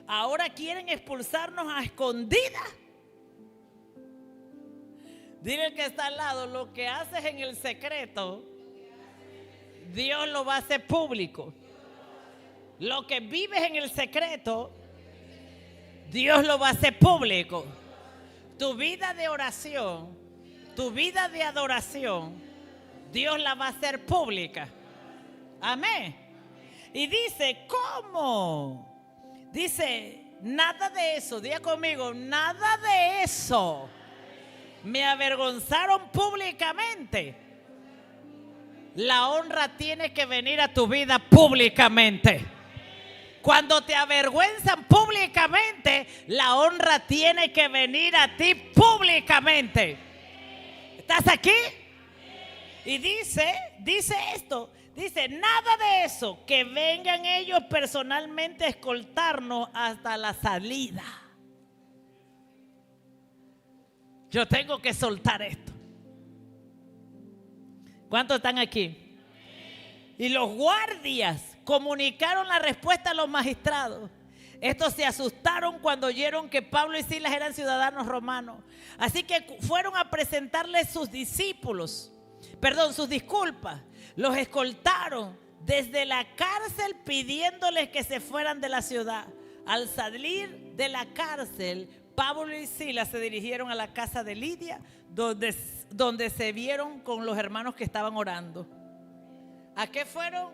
ahora quieren expulsarnos a escondidas. Dile al que está al lado, lo que haces en el secreto, Dios lo va a hacer público. Lo que vives en el secreto, Dios lo va a hacer público. Tu vida de oración, tu vida de adoración, Dios la va a hacer pública. Amén. Y dice, ¿cómo? Dice, nada de eso, diga conmigo, nada de eso. Me avergonzaron públicamente. La honra tiene que venir a tu vida públicamente. Cuando te avergüenzan públicamente, la honra tiene que venir a ti públicamente. ¿Estás aquí? Y dice esto, dice, nada de eso, que vengan ellos personalmente a escoltarnos hasta la salida. Yo tengo que soltar esto. ¿Cuántos están aquí? Y los guardias comunicaron la respuesta a los magistrados. Estos se asustaron cuando oyeron que Pablo y Silas eran ciudadanos romanos. Así que fueron a presentarles sus discípulos, sus disculpas. Los escoltaron desde la cárcel pidiéndoles que se fueran de la ciudad. Al salir de la cárcel, Pablo y Silas se dirigieron a la casa de Lidia, donde se vieron con los hermanos que estaban orando. ¿A qué fueron?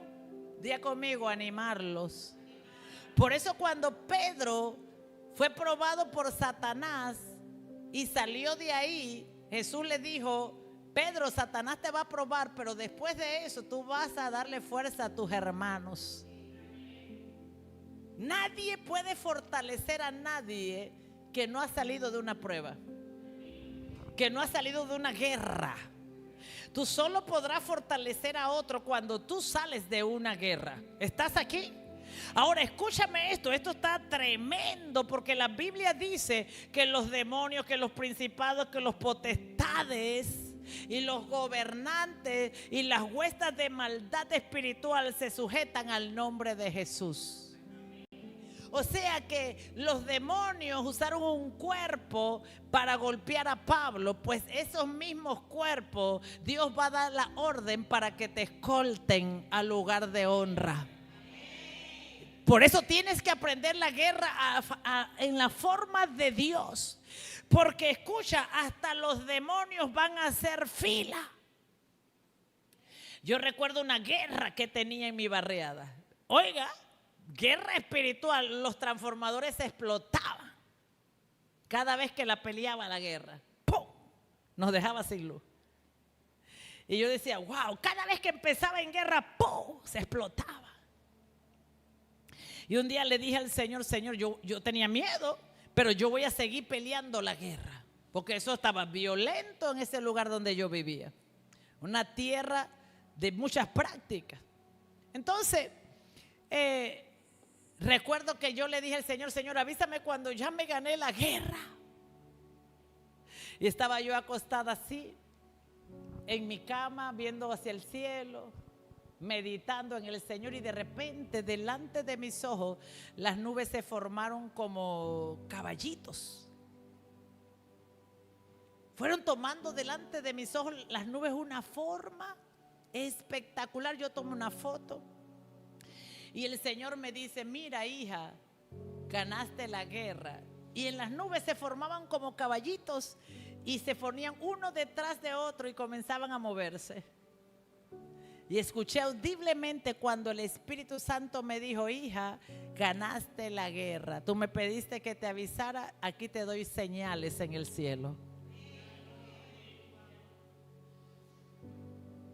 Diga conmigo, animarlos. Por eso cuando Pedro fue probado por Satanás y salió de ahí, Jesús le dijo, Pedro, Satanás te va a probar, pero después de eso tú vas a darle fuerza a tus hermanos. Nadie puede fortalecer a nadie que no ha salido de una prueba, que no ha salido de una guerra. Tú solo podrás fortalecer a otro cuando tú sales de una guerra. ¿Estás aquí? Ahora escúchame esto está tremendo, porque la Biblia dice que los demonios, que los principados, que los potestades y los gobernantes y las huestes de maldad espiritual se sujetan al nombre de Jesús. O sea que los demonios usaron un cuerpo para golpear a Pablo, pues esos mismos cuerpos Dios va a dar la orden para que te escolten al lugar de honra. Por eso tienes que aprender la guerra en la forma de Dios. Porque escucha, hasta los demonios van a hacer fila. Yo recuerdo una guerra que tenía en mi barriada. Oiga, guerra espiritual, los transformadores se explotaban. Cada vez que la peleaba la guerra, ¡pum!, nos dejaba sin luz. Y yo decía, wow, cada vez que empezaba en guerra, ¡pum!, se explotaba. Y un día le dije al Señor, Señor, yo tenía miedo, pero yo voy a seguir peleando la guerra, porque eso estaba violento en ese lugar donde yo vivía. Una tierra de muchas prácticas. Entonces, recuerdo que yo le dije al Señor, Señor, avísame cuando ya me gané la guerra. Y estaba yo acostada así, en mi cama, viendo hacia el cielo, meditando en el Señor, y de repente delante de mis ojos las nubes se formaron como caballitos. Fueron tomando delante de mis ojos las nubes una forma espectacular. Yo tomé una foto y el Señor me dice, mira, hija, ganaste la guerra. Y en las nubes se formaban como caballitos y se ponían uno detrás de otro y comenzaban a moverse. Y escuché audiblemente cuando el Espíritu Santo me dijo, hija, ganaste la guerra. Tú me pediste que te avisara, aquí te doy señales en el cielo.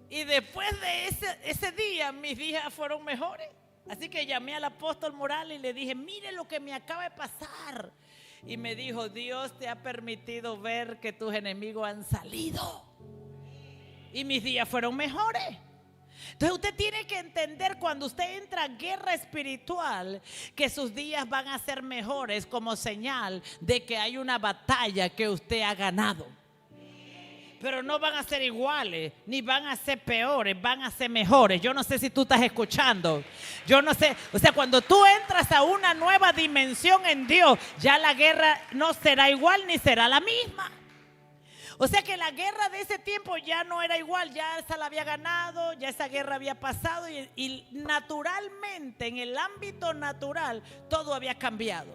Y después de ese día, mis días fueron mejores. Así que llamé al apóstol Morales y le dije, mire lo que me acaba de pasar. Y me dijo, Dios te ha permitido ver que tus enemigos han salido. Y mis días fueron mejores. Entonces usted tiene que entender, cuando usted entra a guerra espiritual, que sus días van a ser mejores, como señal de que hay una batalla que usted ha ganado. pero no van a ser iguales, ni van a ser peores, van a ser mejores. Yo no sé si tú estás escuchando. Yo no sé, o sea, cuando tú entras a una nueva dimensión en Dios, ya la guerra no será igual ni será la misma. O sea que la guerra de ese tiempo ya no era igual, ya esa la había ganado, ya esa guerra había pasado y naturalmente, en el ámbito natural, todo había cambiado.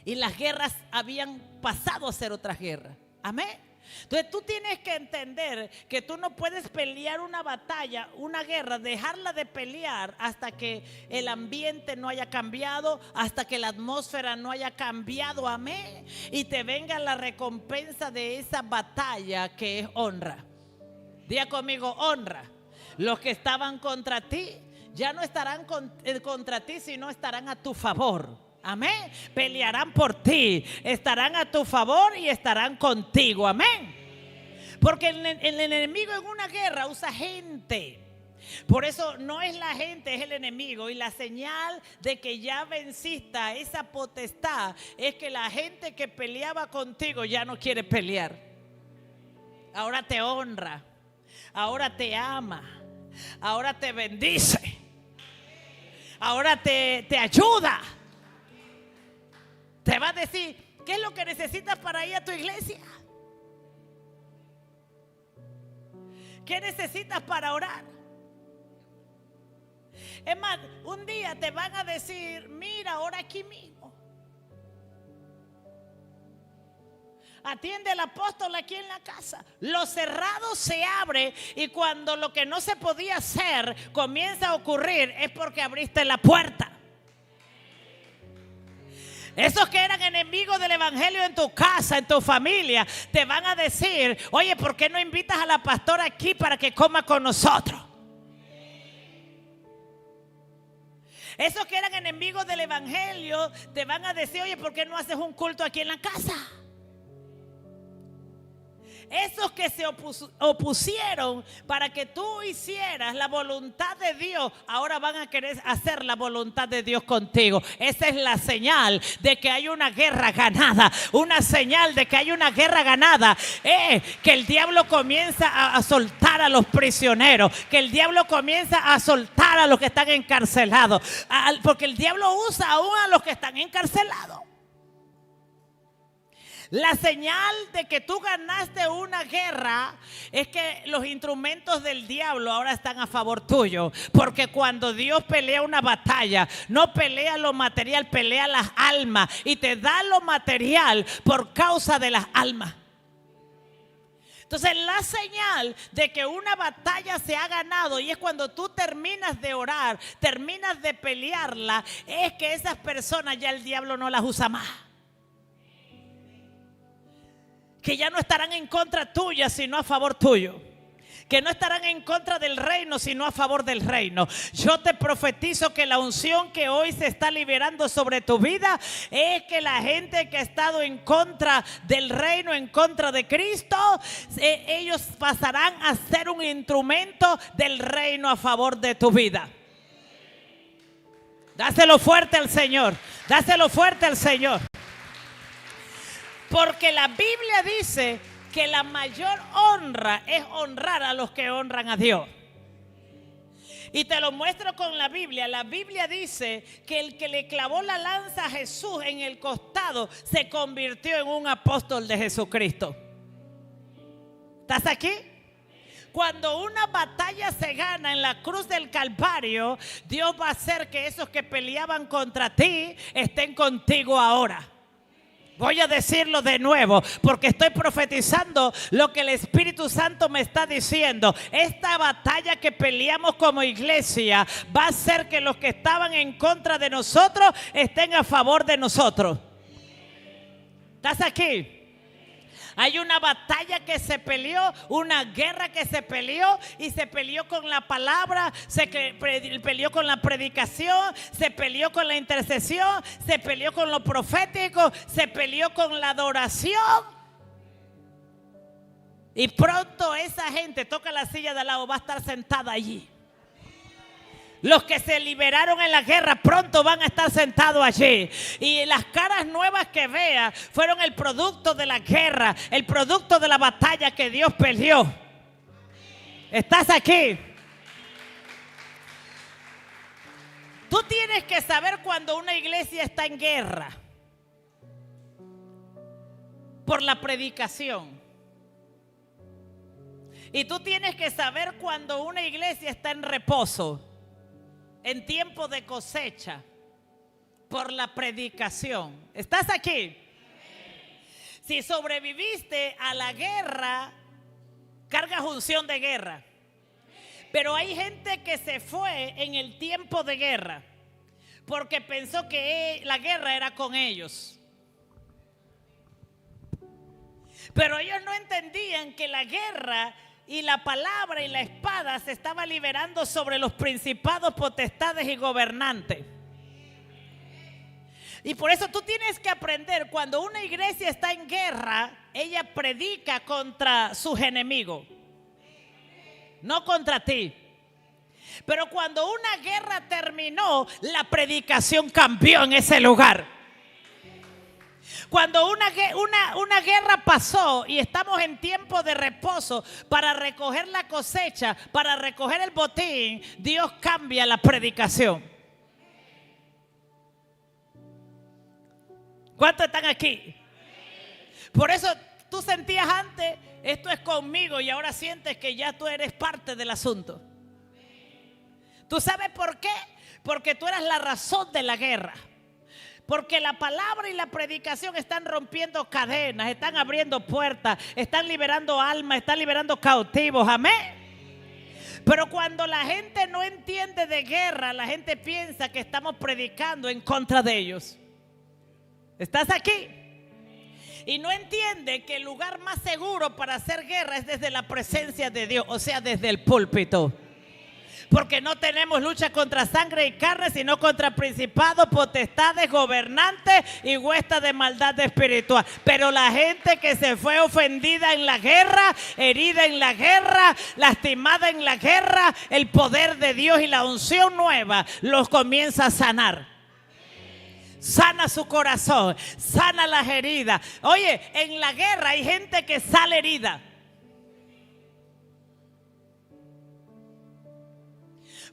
Y las guerras habían pasado a ser otras guerras. Amén. Entonces tú tienes que entender que tú no puedes pelear una batalla, una guerra, dejarla de pelear hasta que el ambiente no haya cambiado, hasta que la atmósfera no haya cambiado, amén, y te venga la recompensa de esa batalla que es honra. Diga conmigo, honra. Los que estaban contra ti ya no estarán contra ti, sino estarán a tu favor. Amén. Pelearán por ti, estarán a tu favor y estarán contigo. Amén. Porque el enemigo en una guerra usa gente. Por eso no es la gente, es el enemigo. Y la señal de que ya venciste a esa potestad es que la gente que peleaba contigo ya no quiere pelear. Ahora te honra, ahora te ama, ahora te bendice, ahora te ayuda. Te va a decir, ¿qué es lo que necesitas para ir a tu iglesia? ¿Qué necesitas para orar? Es más, un día te van a decir, mira, ora aquí mismo. Atiende al apóstol aquí en la casa. Lo cerrado se abre y cuando lo que no se podía hacer comienza a ocurrir es porque abriste la puerta. Esos que eran enemigos del evangelio en tu casa, en tu familia, te van a decir, oye, ¿por qué no invitas a la pastora aquí para que coma con nosotros? Esos que eran enemigos del evangelio te van a decir, oye, ¿por qué no haces un culto aquí en la casa? Esos que se opusieron para que tú hicieras la voluntad de Dios, ahora van a querer hacer la voluntad de Dios contigo. Esa es la señal de que hay una guerra ganada. Una señal de que hay una guerra ganada es que el diablo comienza a soltar a los prisioneros, que el diablo comienza a soltar a los que están encarcelados, porque el diablo usa aún a los que están encarcelados. La señal de que tú ganaste una guerra es que los instrumentos del diablo ahora están a favor tuyo. Porque cuando Dios pelea una batalla, no pelea lo material, pelea las almas. Y te da lo material por causa de las almas. Entonces la señal de que una batalla se ha ganado, y es cuando tú terminas de orar, terminas de pelearla, es que esas personas ya el diablo no las usa más. Que ya no estarán en contra tuya, sino a favor tuyo. Que no estarán en contra del reino, sino a favor del reino. Yo te profetizo que la unción que hoy se está liberando sobre tu vida es que la gente que ha estado en contra del reino, en contra de Cristo, ellos pasarán a ser un instrumento del reino a favor de tu vida. Dáselo fuerte al Señor. Dáselo fuerte al Señor. Porque la Biblia dice que la mayor honra es honrar a los que honran a Dios. Y te lo muestro con la Biblia. La Biblia dice que el que le clavó la lanza a Jesús en el costado se convirtió en un apóstol de Jesucristo. ¿Estás aquí? Cuando una batalla se gana en la cruz del Calvario, Dios va a hacer que esos que peleaban contra ti estén contigo ahora. Voy a decirlo de nuevo porque estoy profetizando lo que el Espíritu Santo me está diciendo. Esta batalla que peleamos como iglesia va a hacer que los que estaban en contra de nosotros estén a favor de nosotros. ¿Estás aquí? Hay una batalla que se peleó, una guerra que se peleó y se peleó con la palabra, se peleó con la predicación, se peleó con la intercesión, se peleó con lo profético, se peleó con la adoración. Y pronto esa gente, toca la silla de al lado, va a estar sentada allí. Los que se liberaron en la guerra pronto van a estar sentados allí. Y las caras nuevas que vea fueron el producto de la guerra, el producto de la batalla que Dios peleó. ¿Estás aquí? Tú tienes que saber cuando una iglesia está en guerra por la predicación. Y tú tienes que saber cuando una iglesia está en reposo, en tiempo de cosecha, por la predicación. ¿Estás aquí? Si sobreviviste a la guerra, cargas unción de guerra. Pero hay gente que se fue en el tiempo de guerra porque pensó que la guerra era con ellos. Pero ellos no entendían que la guerra y la palabra y la espada se estaba liberando sobre los principados, potestades y gobernantes. Y por eso tú tienes que aprender, cuando una iglesia está en guerra, ella predica contra sus enemigos, no contra ti. Pero cuando una guerra terminó, la predicación cambió en ese lugar. Cuando una guerra pasó y estamos en tiempo de reposo para recoger la cosecha, para recoger el botín, Dios cambia la predicación. ¿Cuántos están aquí? Por eso tú sentías antes, esto es conmigo, y ahora sientes que ya tú eres parte del asunto. ¿Tú sabes por qué? Porque tú eras la razón de la guerra. Porque la palabra y la predicación están rompiendo cadenas, están abriendo puertas, están liberando almas, están liberando cautivos. Amén. Pero cuando la gente no entiende de guerra, la gente piensa que estamos predicando en contra de ellos. ¿Estás aquí? Y no entiende que el lugar más seguro para hacer guerra es desde la presencia de Dios, o sea, desde el púlpito. Porque no tenemos lucha contra sangre y carne, sino contra principados, potestades, gobernantes y huestes de maldad espiritual. Pero la gente que se fue ofendida en la guerra, herida en la guerra, lastimada en la guerra, el poder de Dios y la unción nueva los comienza a sanar. Sana su corazón, sana las heridas. Oye, en la guerra hay gente que sale herida.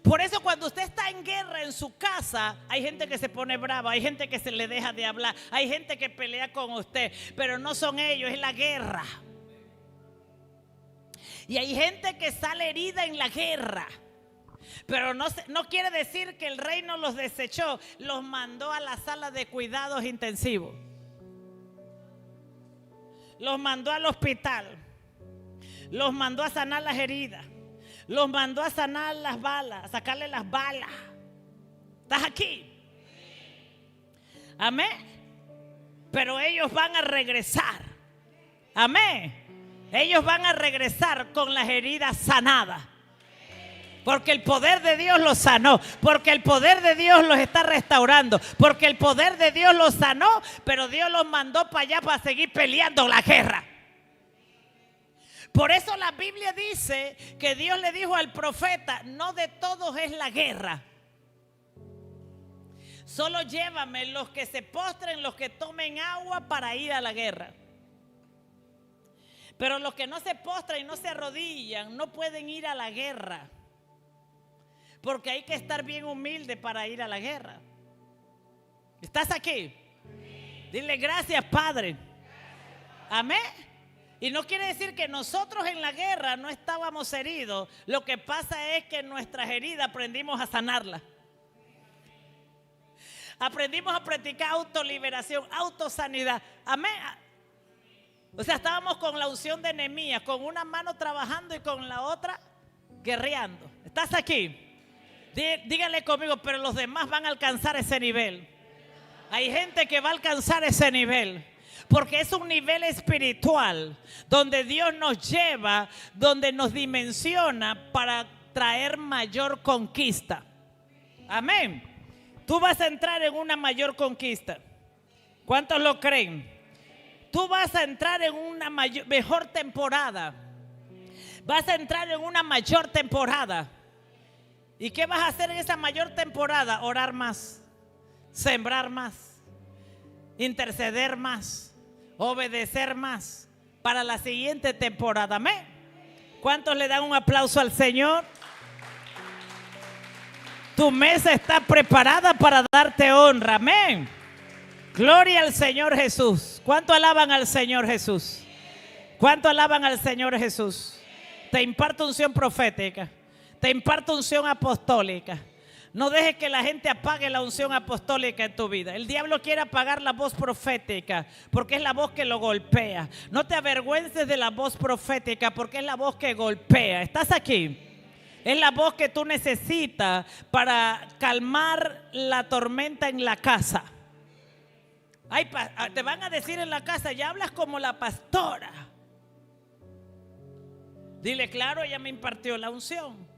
Por eso cuando usted está en guerra en su casa, hay gente que se pone brava, hay gente que se le deja de hablar, hay gente que pelea con usted, pero no son ellos, es la guerra. Y hay gente que sale herida en la guerra, pero no quiere decir que el reino los desechó, los mandó a la sala de cuidados intensivos, los mandó al hospital, los mandó a sanar las heridas, los mandó a sanar las balas, a sacarle las balas. ¿Estás aquí? Amén. Pero ellos van a regresar. Amén. Ellos van a regresar con las heridas sanadas. Porque el poder de Dios los sanó. Porque el poder de Dios los está restaurando. Porque el poder de Dios los sanó. Pero Dios los mandó para allá para seguir peleando la guerra. Por eso la Biblia dice que Dios le dijo al profeta: no de todos es la guerra. Solo llévame los que se postren, los que tomen agua para ir a la guerra. Pero los que no se postran y no se arrodillan no pueden ir a la guerra. Porque hay que estar bien humilde para ir a la guerra. ¿Estás aquí? Dile gracias, Padre. Amén. Y no quiere decir que nosotros en la guerra no estábamos heridos. Lo que pasa es que en nuestras heridas aprendimos a sanarlas. Aprendimos a practicar autoliberación, autosanidad. Amén. O sea, estábamos con la unción de Nehemías, con una mano trabajando y con la otra guerreando. ¿Estás aquí? Díganle conmigo, pero los demás van a alcanzar ese nivel. Hay gente que va a alcanzar ese nivel. Porque es un nivel espiritual donde Dios nos lleva, donde nos dimensiona para traer mayor conquista. Amén. Tú vas a entrar en una mayor conquista. ¿Cuántos lo creen? Tú vas a entrar en una mejor temporada. Vas a entrar en una mayor temporada. ¿Y qué vas a hacer en esa mayor temporada? Orar más, sembrar más, interceder más, obedecer más para la siguiente temporada. Amén. ¿Cuántos le dan un aplauso al Señor? Tu mesa está preparada para darte honra. Amén. Gloria al Señor Jesús. ¿Cuánto alaban al Señor Jesús? ¿Cuánto alaban al Señor Jesús? Te imparto unción profética. Te imparto unción apostólica. No dejes que la gente apague la unción apostólica en tu vida. El diablo quiere apagar la voz profética porque es la voz que lo golpea. No te avergüences de la voz profética porque es la voz que golpea. ¿Estás aquí? Es la voz que tú necesitas para calmar la tormenta en la casa. Ay, te van a decir en la casa, ya hablas como la pastora. Dile, claro, ella me impartió la unción.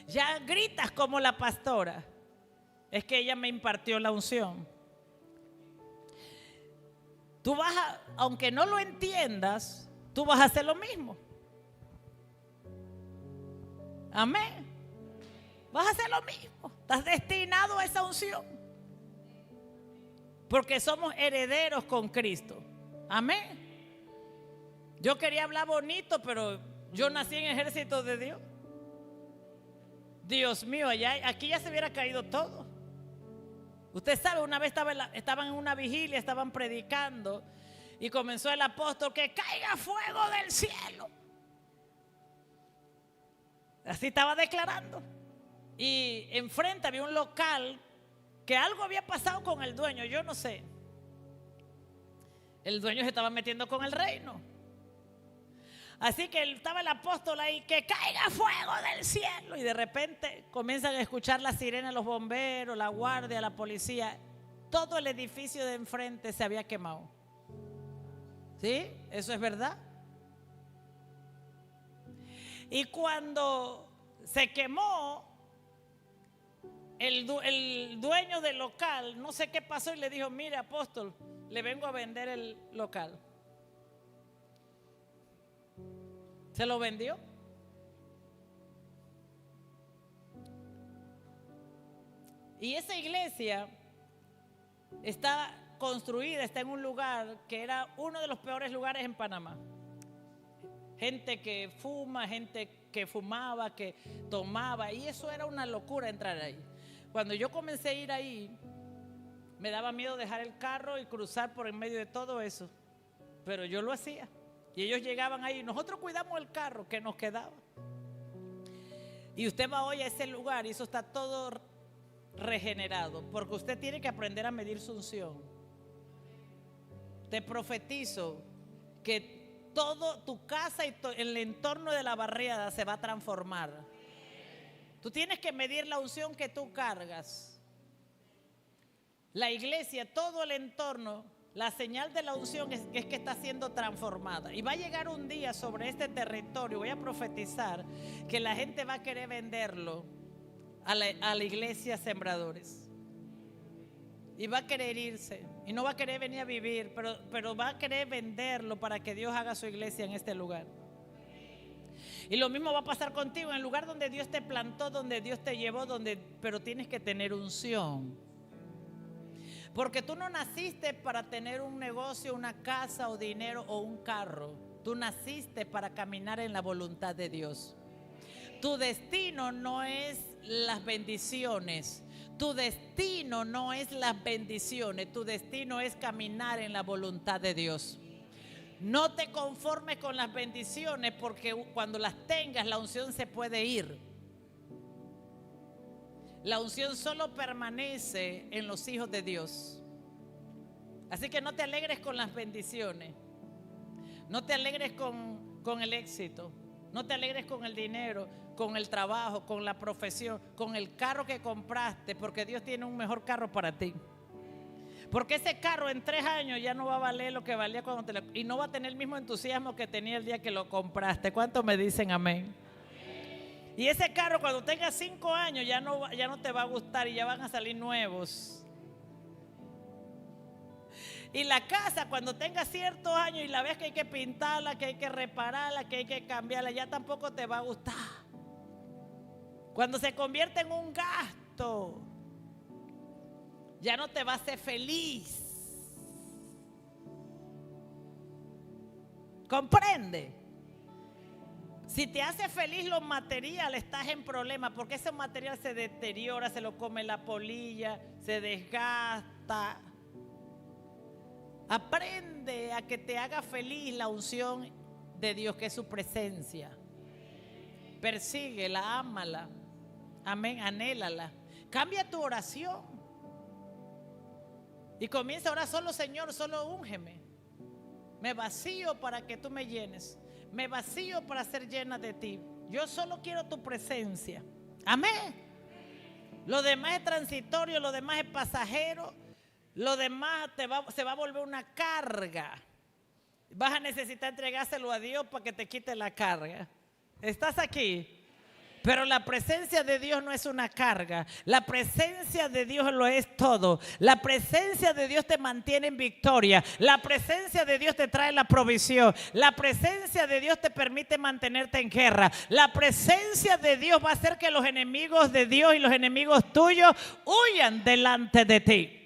Ya gritas como la pastora. Es que ella me impartió la unción. Tú vas a, aunque no lo entiendas, tú vas a hacer lo mismo. Amén. Vas a hacer lo mismo. Estás destinado a esa unción. Porque somos herederos con Cristo. Amén. Yo quería hablar bonito, pero yo nací en ejército de Dios. Dios mío, aquí ya se hubiera caído todo. Usted sabe, una vez estaban en una vigilia, estaban predicando y comenzó el apóstol, que caiga fuego del cielo. Así estaba declarando. Y enfrente había un local que algo había pasado con el dueño, yo no sé. El dueño se estaba metiendo con el reino. Así que estaba el apóstol ahí, que caiga fuego del cielo. Y de repente comienzan a escuchar la sirena, los bomberos, la guardia, la policía. Todo el edificio de enfrente se había quemado. ¿Sí? Eso es verdad. Y cuando se quemó, el dueño del local, no sé qué pasó, y le dijo, mire, apóstol, le vengo a vender el local. ¿Se lo vendió? Y esa iglesia está construida, está en un lugar que era uno de los peores lugares en Panamá. Gente que fuma, gente que fumaba, que tomaba, y eso era una locura entrar ahí. Cuando yo comencé a ir ahí, me daba miedo dejar el carro y cruzar por en medio de todo eso, pero yo lo hacía. Y ellos llegaban ahí, nosotros cuidamos el carro que nos quedaba. Y usted va hoy a ese lugar y eso está todo regenerado, porque usted tiene que aprender a medir su unción. Te profetizo que todo tu casa y el entorno de la barriada se va a transformar. Tú tienes que medir la unción que tú cargas. La iglesia, todo el entorno. La señal de la unción es que está siendo transformada. Y va a llegar un día sobre este territorio, voy a profetizar, que la gente va a querer venderlo a la iglesia Sembradores. Y va a querer irse. Y no va a querer venir a vivir, pero va a querer venderlo para que Dios haga su iglesia en este lugar. Y lo mismo va a pasar contigo, en el lugar donde Dios te plantó, donde Dios te llevó, pero tienes que tener unción. Porque tú no naciste para tener un negocio, una casa o dinero o un carro. Tú naciste para caminar en la voluntad de Dios. Tu destino no es las bendiciones. Tu destino no es las bendiciones. Tu destino es caminar en la voluntad de Dios. No te conformes con las bendiciones, porque cuando las tengas la unción se puede ir. La unción solo permanece en los hijos de Dios. Así que no te alegres con las bendiciones. No te alegres con el éxito. No te alegres con el dinero, con el trabajo, con la profesión, con el carro que compraste, porque Dios tiene un mejor carro para ti. Porque ese carro en 3 años ya no va a valer lo que valía cuando y no va a tener el mismo entusiasmo que tenía el día que lo compraste. ¿Cuántos me dicen amén? Y ese carro cuando tenga 5 años ya no te va a gustar y ya van a salir nuevos. Y la casa cuando tenga ciertos años y la ves que hay que pintarla, que hay que repararla, que hay que cambiarla, ya tampoco te va a gustar. Cuando se convierte en un gasto, ya no te va a hacer feliz. ¿Comprende? Si te hace feliz lo material, estás en problemas, porque ese material se deteriora, se lo come la polilla, se desgasta. Aprende a que te haga feliz la unción de Dios, que es su presencia. Persíguela, ámala. Amén, anhélala. Cambia tu oración y comienza a orar: solo Señor, solo úngeme. Me vacío para que tú me llenes. Me vacío para ser llena de ti. Yo solo quiero tu presencia. Amén. Lo demás es transitorio, lo demás es pasajero. Lo demás se va a volver una carga. Vas a necesitar entregárselo a Dios para que te quite la carga. ¿Estás aquí? Pero la presencia de Dios no es una carga. La presencia de Dios lo es todo. La presencia de Dios te mantiene en victoria. La presencia de Dios te trae la provisión. La presencia de Dios te permite mantenerte en guerra. La presencia de Dios va a hacer que los enemigos de Dios y los enemigos tuyos huyan delante de ti.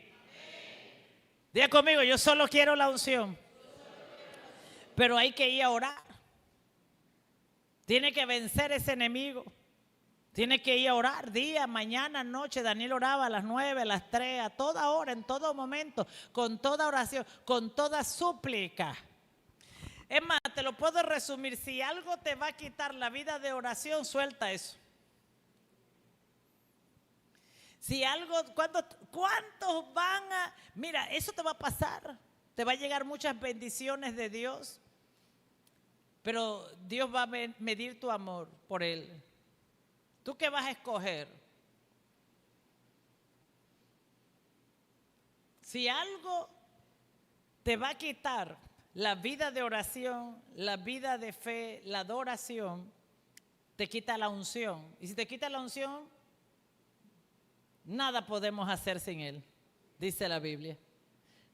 Diga conmigo: yo solo quiero la unción. Pero hay que ir a orar. Tiene que vencer ese enemigo. Tiene que ir a orar día, mañana, noche. Daniel oraba a las 9, a las 3, a toda hora, en todo momento, con toda oración, con toda súplica. Es más, te lo puedo resumir: si algo te va a quitar la vida de oración, suelta eso. Si algo, ¿cuántos van a? Mira, eso te va a pasar. Te va a llegar muchas bendiciones de Dios, pero Dios va a medir tu amor por Él. ¿Tú qué vas a escoger? Si algo te va a quitar la vida de oración, la vida de fe, la adoración, te quita la unción. Y si te quita la unción, nada podemos hacer sin Él, dice la Biblia.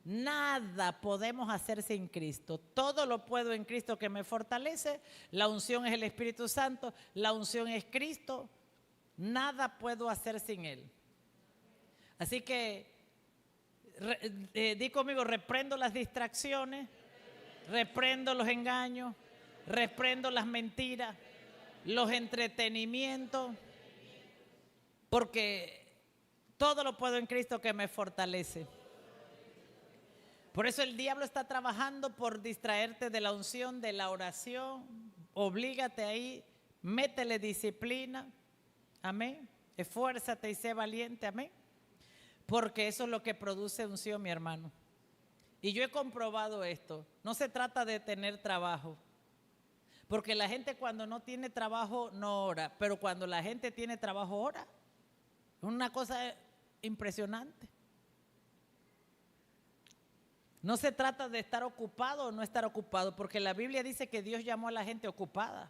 Nada podemos hacer sin Cristo. Todo lo puedo en Cristo que me fortalece. La unción es el Espíritu Santo. La unción es Cristo. Nada puedo hacer sin Él. Así que di conmigo: reprendo las distracciones, reprendo los engaños, reprendo las mentiras, los entretenimientos, porque todo lo puedo en Cristo que me fortalece. Por eso el diablo está trabajando por distraerte de la unción, de la oración. Oblígate ahí, métele disciplina. Amén. Esfuérzate y sé valiente. Amén. Porque eso es lo que produce unción, mi hermano. Y yo he comprobado esto. No se trata de tener trabajo. Porque la gente cuando no tiene trabajo no ora. Pero cuando la gente tiene trabajo ora. Es una cosa impresionante. No se trata de estar ocupado o no estar ocupado, porque la Biblia dice que Dios llamó a la gente ocupada.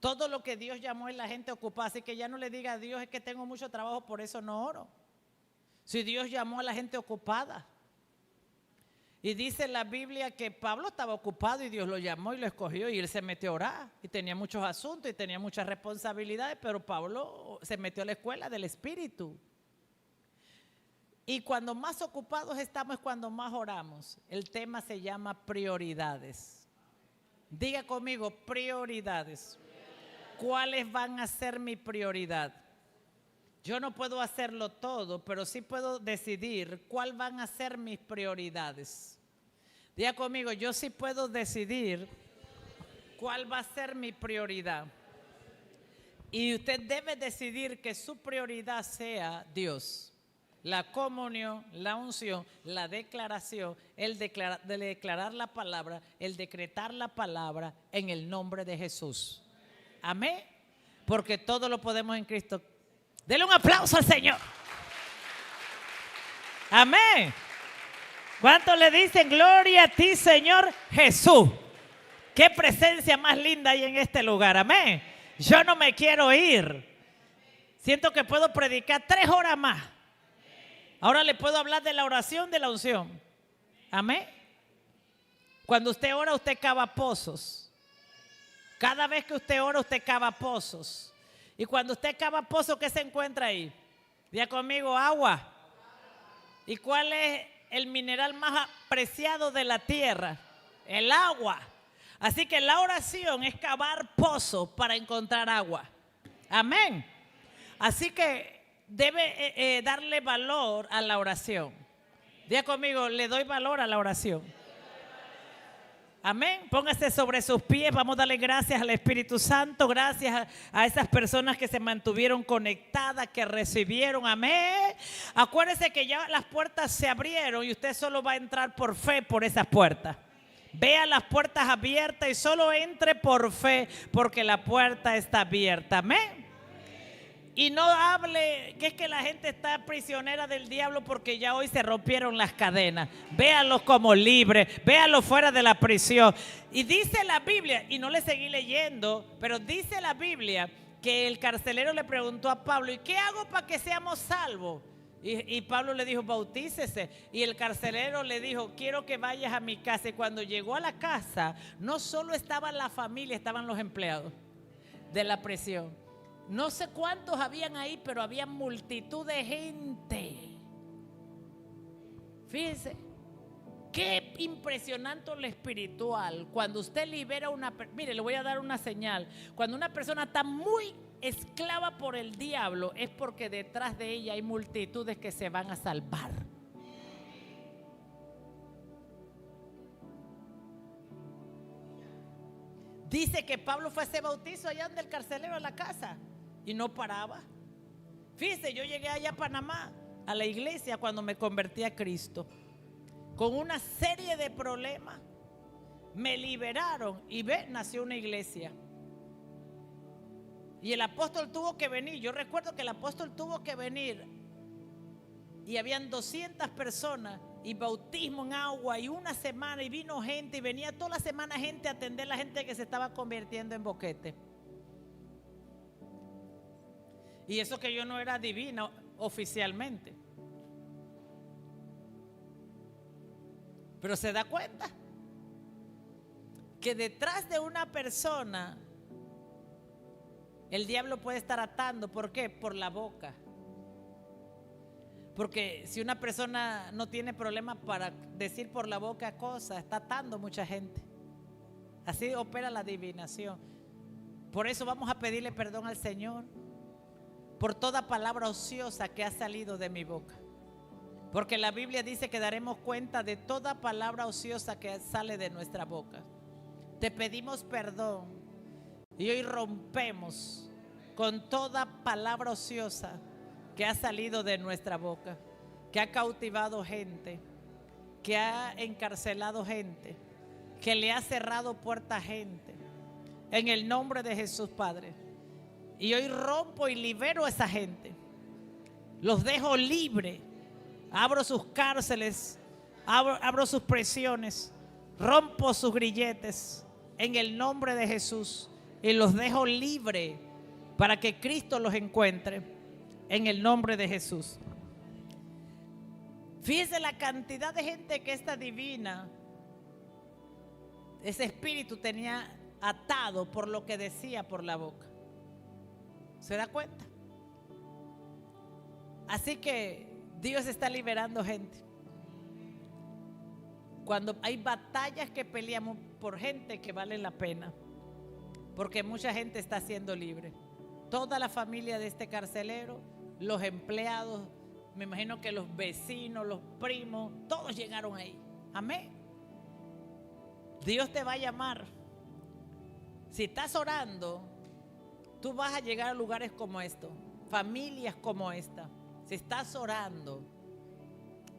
Todo lo que Dios llamó es la gente ocupada. Así que ya no le diga a Dios: es que tengo mucho trabajo, por eso no oro. Si Dios llamó a la gente ocupada. Y dice la Biblia que Pablo estaba ocupado y Dios lo llamó y lo escogió y él se metió a orar. Y tenía muchos asuntos y tenía muchas responsabilidades, pero Pablo se metió a la escuela del Espíritu. Y cuando más ocupados estamos es cuando más oramos. El tema se llama prioridades. Diga conmigo: prioridades. ¿Cuáles van a ser mi prioridad? Yo no puedo hacerlo todo, pero sí puedo decidir cuáles van a ser mis prioridades. Diga conmigo: yo sí puedo decidir cuál va a ser mi prioridad. Y usted debe decidir que su prioridad sea Dios. La comunión, la unción, la declaración, el declarar la palabra, el decretar la palabra en el nombre de Jesús. Amén. Porque todo lo podemos en Cristo. Dele un aplauso al Señor. Amén. ¿Cuántos le dicen gloria a ti, Señor Jesús? Qué presencia más linda hay en este lugar. Amén. Yo no me quiero ir. Siento que puedo predicar 3 horas más. Ahora le puedo hablar de la oración, de la unción. Amén. Cuando usted ora, usted cava pozos. Cada vez que usted ora, usted cava pozos. Y cuando usted cava pozo, ¿qué se encuentra ahí? Diga conmigo, agua. ¿Y cuál es el mineral más apreciado de la tierra? El agua. Así que la oración es cavar pozos para encontrar agua. Amén. Así que debe darle valor a la oración. Diga conmigo, le doy valor a la oración. Amén. Póngase sobre sus pies. Vamos a darle gracias al Espíritu Santo. Gracias a esas personas que se mantuvieron conectadas, que recibieron. Amén. Acuérdese que ya las puertas se abrieron y usted solo va a entrar por fe por esas puertas. Vea las puertas abiertas y solo entre por fe porque la puerta está abierta. Amén. Y no hable que es que la gente está prisionera del diablo porque ya hoy se rompieron las cadenas. Véanlos como libres, véanlos fuera de la prisión. Y dice la Biblia, y no le seguí leyendo, pero dice la Biblia que el carcelero le preguntó a Pablo, ¿y qué hago para que seamos salvos? Y Pablo le dijo, bautícese. Y el carcelero le dijo, quiero que vayas a mi casa. Y cuando llegó a la casa, no solo estaba la familia, estaban los empleados de la prisión. No sé cuántos habían ahí, pero había multitud de gente. Fíjense, qué impresionante lo espiritual. Cuando usted libera una persona, mire, le voy a dar una señal. Cuando una persona está muy esclava por el diablo, es porque detrás de ella hay multitudes que se van a salvar. Dice que Pablo fue a ese bautizo allá donde el carcelero a la casa y no paraba. Fíjese, yo llegué allá a Panamá, a la iglesia, cuando me convertí a Cristo, con una serie de problemas. Me liberaron y nació una iglesia. Y el apóstol tuvo que venir. Yo recuerdo que el apóstol tuvo que venir y habían 200 personas y bautismo en agua y una semana y vino gente y venía toda la semana gente a atender a la gente que se estaba convirtiendo en boquete. Y eso que yo no era divina oficialmente. Pero se da cuenta que detrás de una persona el diablo puede estar atando. ¿Por qué? Por la boca. Porque si una persona no tiene problema para decir por la boca cosas, está atando mucha gente. Así opera la adivinación. Por eso vamos a pedirle perdón al Señor por toda palabra ociosa que ha salido de mi boca. Porque la Biblia dice que daremos cuenta de toda palabra ociosa que sale de nuestra boca. Te pedimos perdón y hoy rompemos con toda palabra ociosa que ha salido de nuestra boca, que ha cautivado gente, que ha encarcelado gente, que le ha cerrado puertas a gente. En el nombre de Jesús, Padre. Y hoy rompo y libero a esa gente. Los dejo libres. Abro sus cárceles, abro sus prisiones, rompo sus grilletes en el nombre de Jesús y los dejo libres para que Cristo los encuentre en el nombre de Jesús. Fíjese la cantidad de gente que esta divina, ese espíritu tenía atado por lo que decía por la boca. ¿Se da cuenta? Así que Dios está liberando gente. Cuando hay batallas que peleamos por gente que vale la pena, porque mucha gente está siendo libre. Toda la familia de este carcelero, los empleados, me imagino que los vecinos, los primos, todos llegaron ahí. Amén. Dios te va a llamar. Si estás orando, tú vas a llegar a lugares como estos, familias como esta. Si estás orando,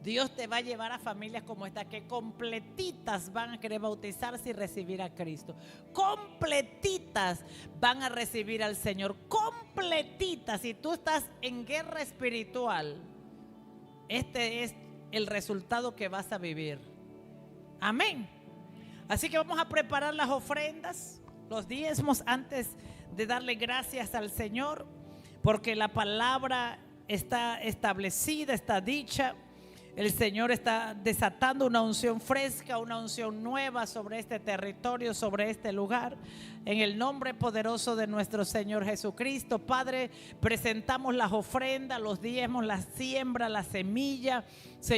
Dios te va a llevar a familias como esta que completitas van a querer bautizarse y recibir a Cristo. Completitas van a recibir al Señor. Completitas. Si tú estás en guerra espiritual, este es el resultado que vas a vivir. Amén. Así que vamos a preparar las ofrendas, los diezmos, antes de darle gracias al Señor, porque la palabra está establecida, está dicha. El Señor está desatando una unción fresca, una unción nueva sobre este territorio, sobre este lugar. En el nombre poderoso de nuestro Señor Jesucristo, Padre, presentamos las ofrendas, los diezmos, la siembra, la semilla, Señor.